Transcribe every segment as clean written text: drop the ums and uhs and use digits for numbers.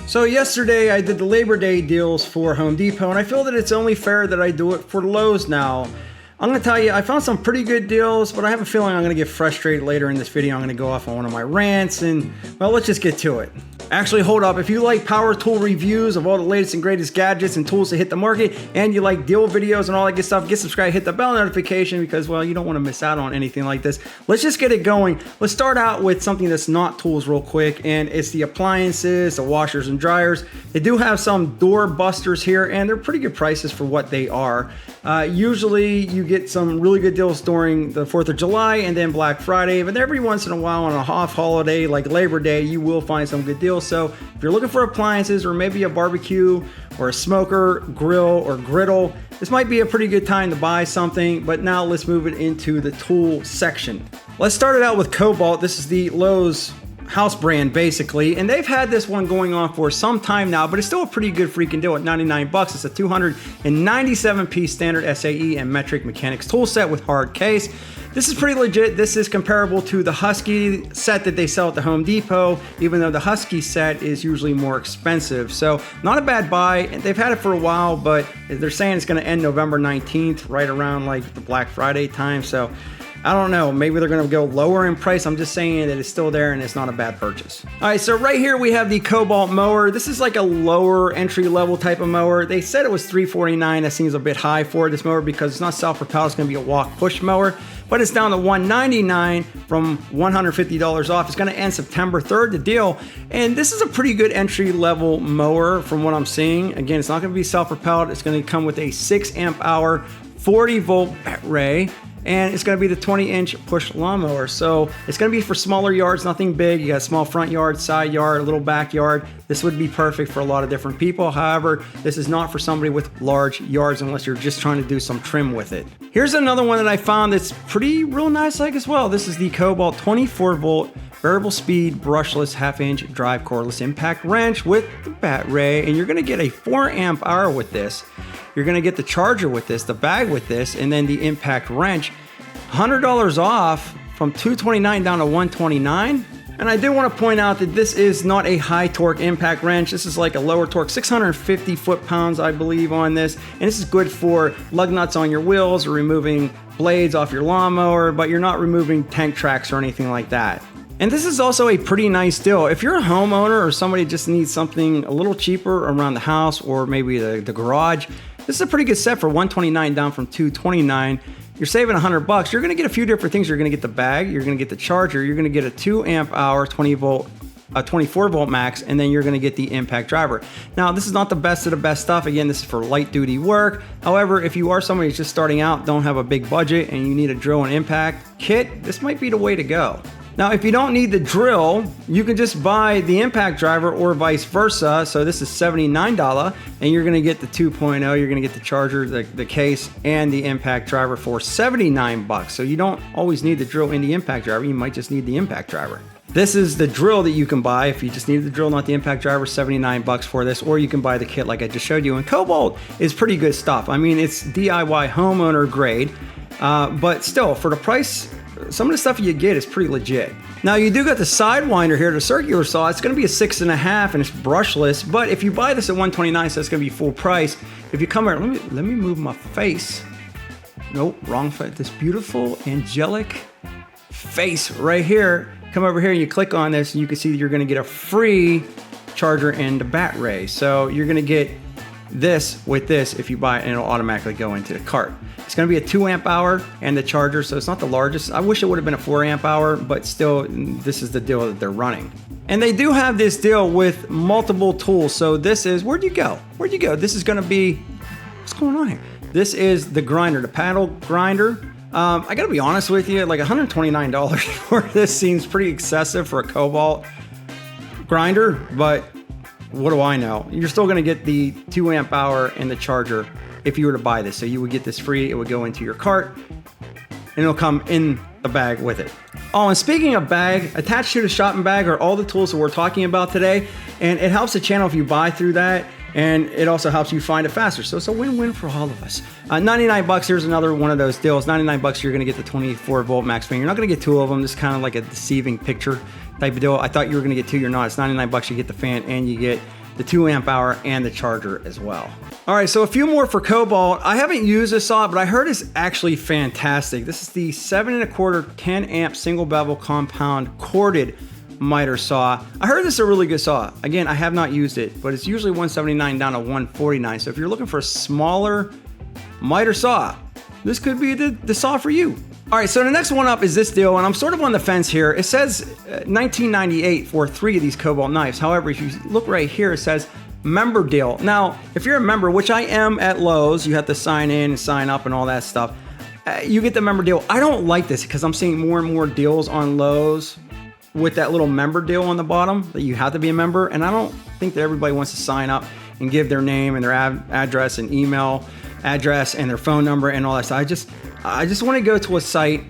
So yesterday I did the Labor Day deals for Home Depot, and I feel that it's only fair that I do it for Lowe's now. I'm gonna tell you, I found some pretty good deals, but I have a feeling I'm gonna get frustrated later in this video. I'm gonna go off on one of my rants, and well, let's just get to it. Actually, hold up. If you like power tool reviews of all the latest and greatest gadgets and tools to hit the market, and you like deal videos and all that good stuff, get subscribed, hit the bell notification because, well, you don't want to miss out on anything like this. Let's just get it going. Let's start out with something that's not tools real quick, and it's the appliances, the washers and dryers. They do have some door busters here, and they're pretty good prices for what they are. Usually you get some really good deals during the 4th of July and then Black Friday, but every once in a while on a off holiday like Labor Day, you will find some good deals. So if you're looking for appliances or maybe a barbecue or a smoker, grill, or griddle, this might be a pretty good time to buy something. But now let's move it into the tool section. Let's start it out with Cobalt. This is the Lowe's house brand basically, and they've had this one going on for some time now, but it's still a pretty good freaking deal at 99 bucks. It's a 297 piece standard SAE and metric mechanics tool set with hard case. This is pretty legit. This is comparable to the Husky set that they sell at the Home Depot, even though the Husky set is usually more expensive. So not a bad buy. They've had it for a while, but they're saying it's going to end November 19th, right around like the Black Friday time. So I don't know, maybe they're gonna go lower in price. I'm just saying that it's still there and it's not a bad purchase. All right, so right here we have the Cobalt mower. This is like a lower entry level type of mower. They said it was $349. That seems a bit high for this mower because it's not self-propelled. It's gonna be a walk push mower, but it's down to $199 from $150 off. It's gonna end September 3rd, the deal. And this is a pretty good entry level mower from what I'm seeing. Again, it's not gonna be self-propelled. It's gonna come with a 6 amp hour, 40 volt array. And it's going to be the 20-inch push lawnmower. So it's going to be for smaller yards, nothing big. You got a small front yard, side yard, a little backyard. This would be perfect for a lot of different people. However, this is not for somebody with large yards unless you're just trying to do some trim with it. Here's another one that I found that's pretty real nice like as well. This is the Cobalt 24 volt variable speed brushless half-inch drive cordless impact wrench with the battery, and you're going to get a 4 amp hour with this. You're going to get the charger with this, the bag with this, and then the impact wrench. $100 off from $229 down to $129. And I do want to point out that this is not a high torque impact wrench. This is like a lower torque, 650 foot-pounds, I believe, on this. And this is good for lug nuts on your wheels or removing blades off your lawnmower, but you're not removing tank tracks or anything like that. And this is also a pretty nice deal. If you're a homeowner or somebody just needs something a little cheaper around the house or maybe the garage, this is a pretty good set for $129 down from $229. You're saving $100 bucks. You're gonna get a few different things. You're gonna get the bag, you're gonna get the charger, you're gonna get a 2 amp hour, 24 volt max, and then you're gonna get the impact driver. Now, this is not the best of the best stuff. Again, this is for light duty work. However, if you are somebody who's just starting out, don't have a big budget, and you need a drill and impact kit, this might be the way to go. Now, if you don't need the drill, you can just buy the impact driver or vice versa. So this is $79, and you're gonna get the 2.0, you're gonna get the charger, the case, and the impact driver for 79 bucks. So you don't always need the drill and the impact driver, you might just need the impact driver. This is the drill that you can buy if you just need the drill, not the impact driver, 79 bucks for this, or you can buy the kit like I just showed you. And Cobalt is pretty good stuff. I mean, it's DIY homeowner grade, but still, for the price, some of the stuff you get is pretty legit. Now you do got the Sidewinder here, the circular saw. It's going to be a 6.5 and it's brushless, but if you buy this at $129, so it's going to be full price. If you come here, let me move my face. Nope, wrong face. This beautiful angelic face right here. Come over here and you click on this and you can see that you're going to get a free charger and the battery. So you're going to get this with this if you buy it, and it'll automatically go into the cart. It's going to be a 2 amp hour and the charger, so it's not the largest. I wish it would have been a 4 amp hour, but still, this is the deal that they're running. And they do have this deal with multiple tools. So this is, where'd you go? This is going to be, what's going on here? This is the grinder, the paddle grinder. I got to be honest with you, like $129 for this seems pretty excessive for a Cobalt grinder, but what do I know? You're still going to get the 2 amp hour and the charger if you were to buy this. So you would get this free, it would go into your cart, and it'll come in the bag with it. Oh, and speaking of bag, attached to the shopping bag are all the tools that we're talking about today, and it helps the channel if you buy through that, and it also helps you find it faster. So it's a win-win for all of us. 99 bucks, here's another one of those deals. 99 bucks, you're gonna get the 24 volt max fan. You're not gonna get 2 of them. This is kind of like a deceiving picture type of deal. I thought you were gonna get 2, you're not. It's 99 bucks, you get the fan and you get the 2 amp hour and the charger as well. All right, so a few more for Cobalt. I haven't used this saw, but I heard it's actually fantastic. This is the 7 1/4 10 amp single bevel compound corded miter saw. I heard this is a really good saw. Again, I have not used it, but it's usually $179 down to $149. So if you're looking for a smaller miter saw, this could be the saw for you. All right, so the next one up is this deal, and I'm sort of on the fence here. It says $19.98 for 3 of these Cobalt knives. However, if you look right here, it says member deal. Now, if you're a member, which I am at Lowe's, you have to sign in and sign up and all that stuff. You get the member deal. I don't like this because I'm seeing more and more deals on Lowe's with that little member deal on the bottom that you have to be a member, and I don't think that everybody wants to sign up and give their name and their address and email address and their phone number and all that stuff. I just want to go to a site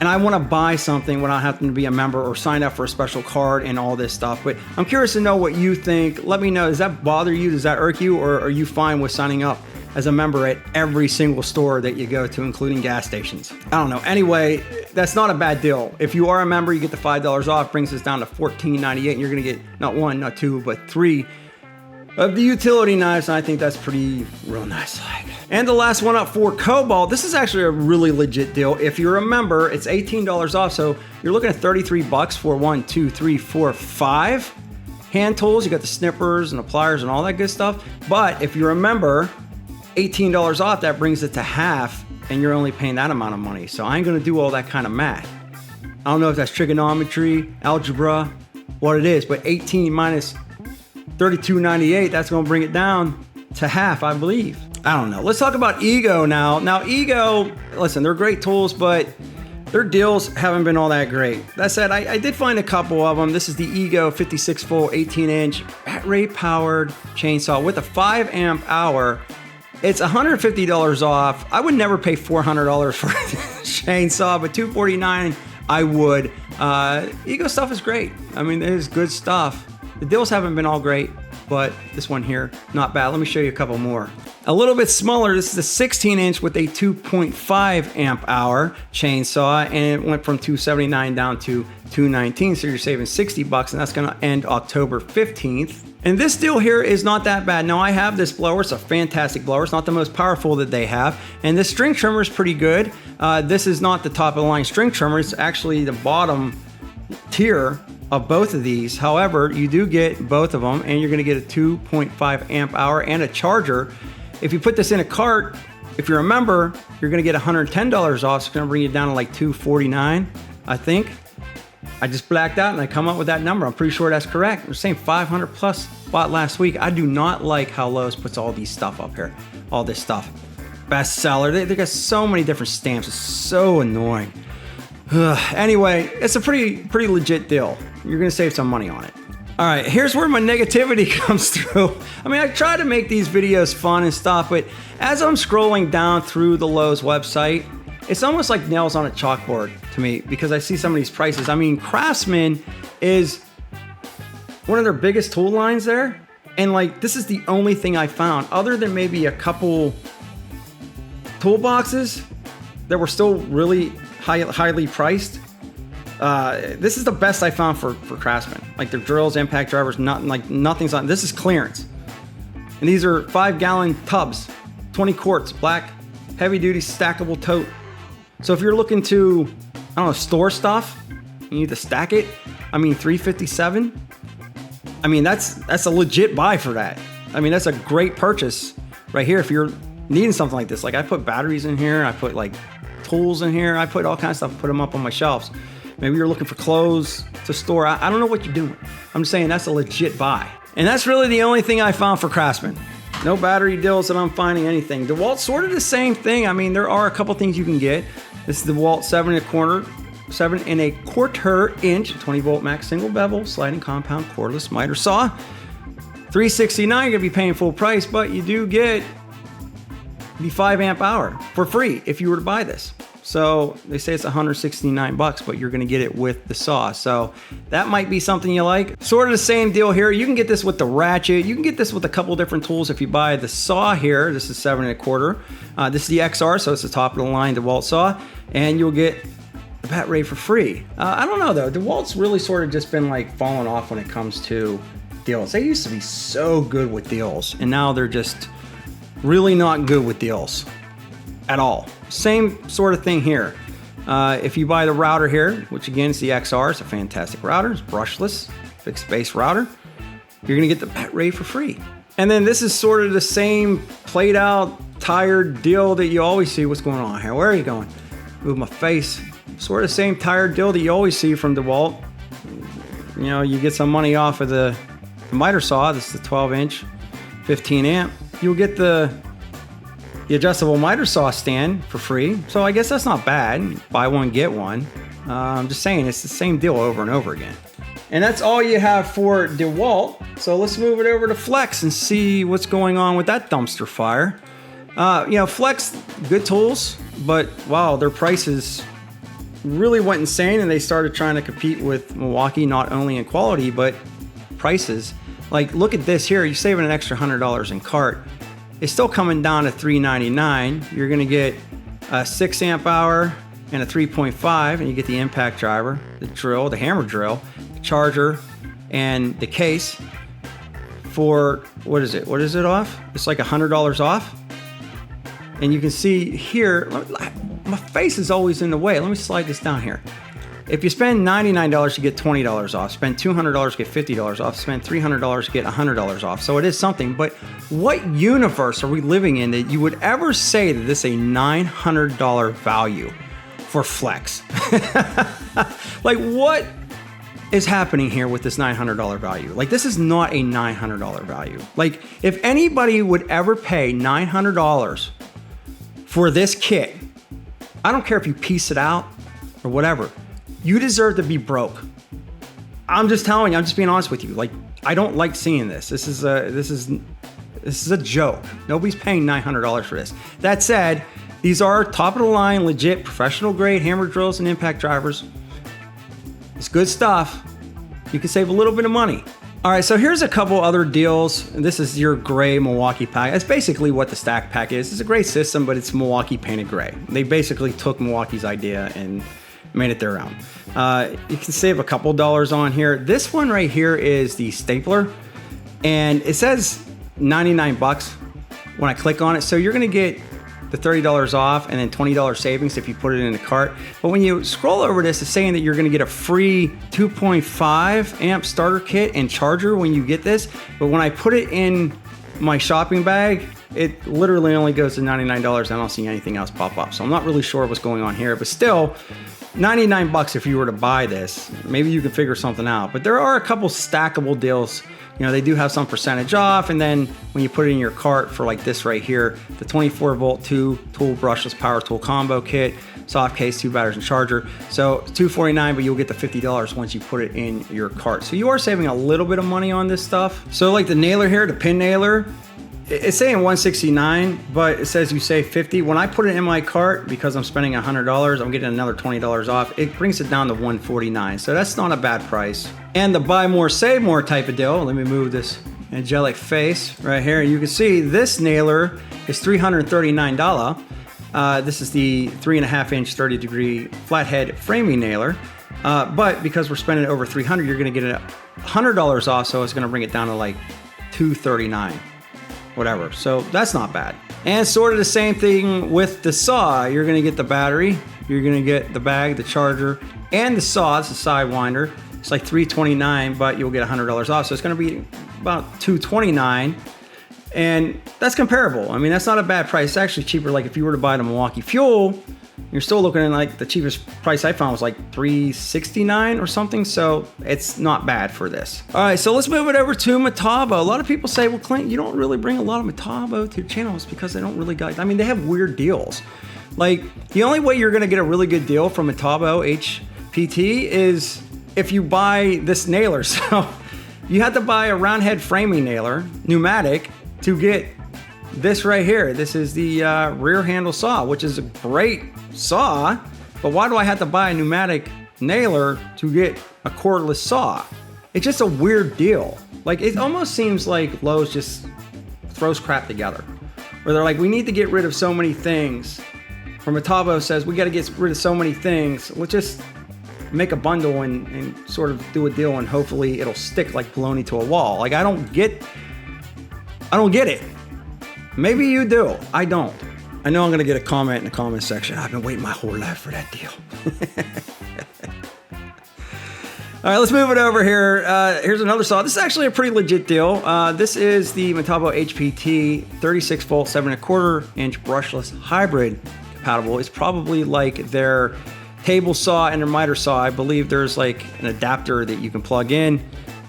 and I want to buy something without having to be a member or sign up for a special card and all this stuff. But I'm curious to know what you think. Let me know, does that bother you? Does that irk you? Or are you fine with signing up as a member at every single store that you go to, including gas stations? I don't know. Anyway, that's not a bad deal. If you are a member, you get the $5 off, brings us down to $14.98, and you're going to get not 1, not 2, but 3 of the utility knives, and I think that's pretty real nice. And the last one up for Cobalt, this is actually a really legit deal. If you're a member, it's $18 off, so you're looking at $33 for 1, 2, 3, 4, 5 hand tools. You got the snippers and the pliers and all that good stuff. But if you're a member, $18 off, that brings it to half, and you're only paying that amount of money. So I ain't gonna do all that kind of math. I don't know if that's trigonometry, algebra, what it is, but 18 minus $32.98, that's gonna bring it down to half, I believe. I don't know. Let's talk about Ego now. Now, Ego, listen, they're great tools, but their deals haven't been all that great. That said, I did find a couple of them. This is the Ego 56 volt 18-inch battery powered chainsaw with a 5 amp hour. It's $150 off. I would never pay $400 for a chainsaw, but $249 I would. Ego stuff is great. I mean, it is good stuff. The deals haven't been all great, but this one here, not bad. Let me show you a couple more. A little bit smaller, this is a 16-inch with a 2.5 amp hour chainsaw, and it went from $279 down to $219, so you're saving $60, and that's gonna end October 15th. And this deal here is not that bad. Now, I have this blower. It's a fantastic blower. It's not the most powerful that they have. And this string trimmer is pretty good. This is not the top of the line string trimmer. It's actually the bottom tier of both of these. However, you do get both of them, and you're gonna get a 2.5 amp hour and a charger. If you put this in a cart, if you're a member, you're gonna get $110 off. So it's gonna bring you down to like $249, I think. I just blacked out and I come up with that number. I'm pretty sure that's correct. They're saying 500 plus bought last week. I do not like how Lowe's puts all these stuff up here. All this stuff. Bestseller. They got so many different stamps. It's so annoying. Anyway, it's a pretty legit deal. You're gonna save some money on it. All right, here's where my negativity comes through. I mean, I try to make these videos fun and stuff, but as I'm scrolling down through the Lowe's website, it's almost like nails on a chalkboard to me because I see some of these prices. I mean, Craftsman is one of their biggest tool lines there. And like, this is the only thing I found other than maybe a couple toolboxes that were still really highly priced. This is the best I found for Craftsman. Like their drills, impact drivers, nothing's on. This is clearance. And these are 5-gallon tubs, 20 quarts, black, heavy duty stackable tote. So if you're looking to, I don't know, store stuff, you need to stack it. I mean, $357. I mean, that's a legit buy for that. I mean, that's a great purchase right here. If you're needing something like this, like I put batteries in here, I put like tools in here, I put all kinds of stuff, put them up on my shelves. Maybe you're looking for clothes to store. I don't know what you're doing. I'm just saying that's a legit buy. And that's really the only thing I found for Craftsman. No battery deals that I'm finding anything. DeWalt's sort of the same thing. I mean, there are a couple things you can get. This is the DeWalt 7 1/4 inch 20 volt max single bevel sliding compound cordless miter saw. $369, you're gonna be paying full price, but you do get the 5 amp hour for free if you were to buy this. So they say it's $169, but you're gonna get it with the saw. So that might be something you like. Sort of the same deal here. You can get this with the ratchet. You can get this with a couple different tools if you buy the saw here. This is 7 1/4. This is the XR, so it's the top of the line DeWalt saw. And you'll get the bat ray for free. I don't know though. DeWalt's really sort of just been like falling off when it comes to deals. They used to be so good with deals, and now they're just really not good with deals at all. Same sort of thing here. If you buy the router here, which again is the XR, it's a fantastic router. It's brushless, fixed base router. You're gonna get the Bat-Ray for free. And then this is sort of the same played out, tired deal that you always see. What's going on here? Where are you going? Move my face. Sort of the same tired deal that you always see from DeWalt. You know, you get some money off of the miter saw. This is the 12-inch, 15 amp. You'll get the adjustable miter saw stand for free. So I guess that's not bad. Buy one, get one. I'm just saying, it's the same deal over and over again. And that's all you have for DeWalt. So let's move it over to Flex and see what's going on with that dumpster fire. You know, Flex, good tools, but wow, their prices really went insane, and they started trying to compete with Milwaukee, not only in quality, but prices. Like, look at this here. You're saving an extra $100 in cart. It's still coming down to $399. You're gonna get a 6 amp hour and a 3.5, and you get the impact driver, the drill, the hammer drill, the charger, and the case for, what is it? What is it off? It's like $100 off. And you can see here, my face is always in the way. Let me slide this down here. If you spend $99, you get $20 off. Spend $200, get $50 off. Spend $300, get $100 off. So it is something, but what universe are we living in that you would ever say that this is a $900 value for Flex? Like, what is happening here with this $900 value? Like, this is not a $900 value. Like, if anybody would ever pay $900 for this kit, I don't care if you piece it out or whatever, you deserve to be broke. I'm just telling you, I'm just being honest with you. Like, I don't like seeing this. This is a joke. Nobody's paying $900 for this. That said, these are top of the line, legit, professional grade hammer drills and impact drivers. It's good stuff. You can save a little bit of money. All right, so here's a couple other deals. This is your gray Milwaukee pack. That's basically what the stack pack is. It's a great system, but it's Milwaukee painted gray. They basically took Milwaukee's idea and made it their own. You can save a couple dollars on here. This one right here is the stapler, and it says 99 bucks when I click on it. So you're gonna get the $30 off and then $20 savings if you put it in the cart. But when you scroll over this, it's saying that you're gonna get a free 2.5 amp starter kit and charger when you get this. But when I put it in my shopping bag, it literally only goes to $99. I don't see anything else pop up. So I'm not really sure what's going on here, but still, 99 bucks if you were to buy this. Maybe you can figure something out. But there are a couple stackable deals. You know, they do have some percentage off, and then when you put it in your cart for like this right here, the 24 volt 2 tool brushless power tool combo kit, soft case, 2 batteries and charger. So it's $249, but you'll get the $50 once you put it in your cart. So you are saving a little bit of money on this stuff. So like the nailer here, the pin nailer, it's saying $169, but it says you save $50. When I put it in my cart, because I'm spending $100, I'm getting another $20 off. It brings it down to $149, so that's not a bad price. And the buy more, save more type of deal. Let me move this angelic face right here. You can see this nailer is $339. This is the 3.5 inch 30 degree flathead framing nailer. But because we're spending over $300, you're gonna get it $100 off, so it's gonna bring it down to like $239. Whatever, so that's not bad. And sort of the same thing with the saw. You're gonna get the battery, you're gonna get the bag, the charger, and the saw. It's a sidewinder. It's like $329, but you'll get $100 off, so it's gonna be about $229, and that's comparable. I mean, that's not a bad price. It's actually cheaper. Like if you were to buy the Milwaukee Fuel, you're still looking at like the cheapest price I found was like $369 or something. So it's not bad for this. All right, so let's move it over to Metabo. A lot of people say, well, Clint, you don't really bring a lot of Metabo to your channels because they don't really got, I mean, they have weird deals. Like the only way you're gonna get a really good deal from Metabo HPT is if you buy this nailer. So you have to buy a round head framing nailer, pneumatic, to get this right here. This is the rear handle saw, which is a great saw, but why do I have to buy a pneumatic nailer to get a cordless saw? It's just a weird deal. Like it almost seems like Lowe's just throws crap together, where they're like, we need to get rid of so many things. Or Metabo says, we got to get rid of so many things. Let's just make a bundle and sort of do a deal and hopefully it'll stick like bologna to a wall. Like I don't get it. Maybe you do. I don't. I know I'm gonna get a comment in the comment section. I've been waiting my whole life for that deal. All right, let's move it over here. Here's another saw. This is actually a pretty legit deal. This is the Metabo HPT 36 volt 7¼ inch brushless hybrid compatible. It's probably like their table saw and their miter saw. I believe there's like an adapter that you can plug in.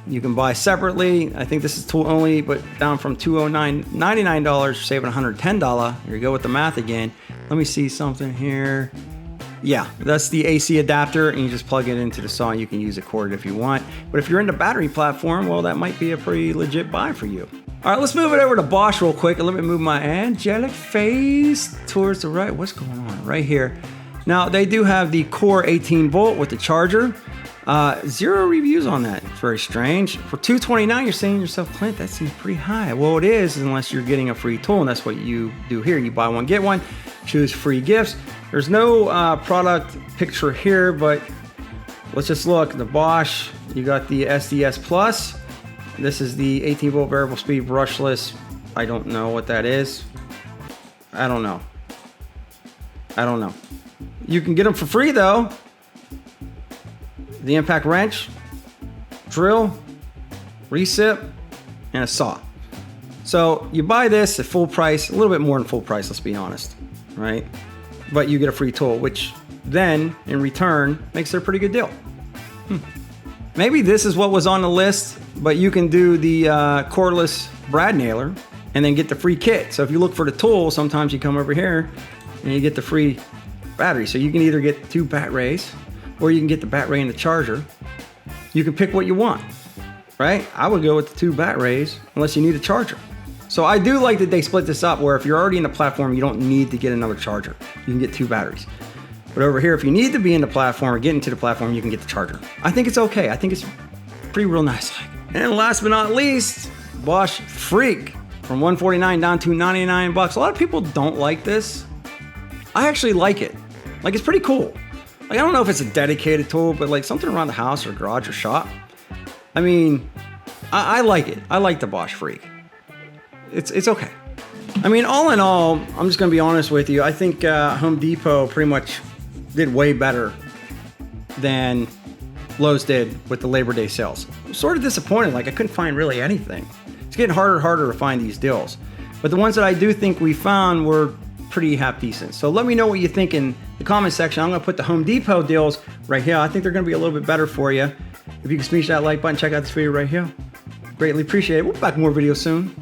You can buy separately. I think this is tool only, but down from $299, saving $110. Here you go with the math again. Let me see something here. Yeah, that's the AC adapter, and you just plug it into the saw and you can use it corded if you want. But if you're in the battery platform, well, that might be a pretty legit buy for you. All right, let's move it over to Bosch real quick, and let me move my angelic face towards the right. What's going on right here? Now, they do have the Core 18 volt with the charger. 0 reviews on that. It's very strange. For $229, you're saying to yourself, Clint, that seems pretty high. Well, it is, unless you're getting a free tool, and that's what you do here. You buy one, get one, choose free gifts. There's no product picture here, but let's just look. The Bosch, you got the SDS Plus. This is the 18 volt variable speed brushless. I don't know what that is. I don't know. You can get them for free though. The impact wrench, drill, recip, and a saw. So you buy this at full price, a little bit more than full price, let's be honest, right? But you get a free tool, which then in return makes it a pretty good deal. Maybe this is what was on the list, but you can do the cordless brad nailer and then get the free kit. So if you look for the tool, sometimes you come over here and you get the free battery. So you can either get 2 bat rays, or you can get the bat ray and the charger. You can pick what you want, right? I would go with the 2 bat rays unless you need a charger. So I do like that they split this up where if you're already in the platform, you don't need to get another charger. You can get 2 batteries. But over here, if you need to be in the platform or get into the platform, you can get the charger. I think it's okay. I think it's pretty real nice. And last but not least, Bosch Freak from $149 down to $99. A lot of people don't like this. I actually like it. Like, it's pretty cool. Like, I don't know if it's a dedicated tool, but like something around the house or garage or shop. I mean, I like it. I like the Bosch Freak. It's okay. I mean, all in all, I'm just gonna be honest with you. I think Home Depot pretty much did way better than Lowe's did with the Labor Day sales. I'm sort of disappointed. Like, I couldn't find really anything. It's getting harder and harder to find these deals. But the ones that I do think we found were pretty half decent. So let me know what you think in the comment section. I'm gonna put the Home Depot deals right here. I think they're gonna be a little bit better for you. If you can smash that like button, check out this video right here. Greatly appreciate it. We'll be back with more videos soon.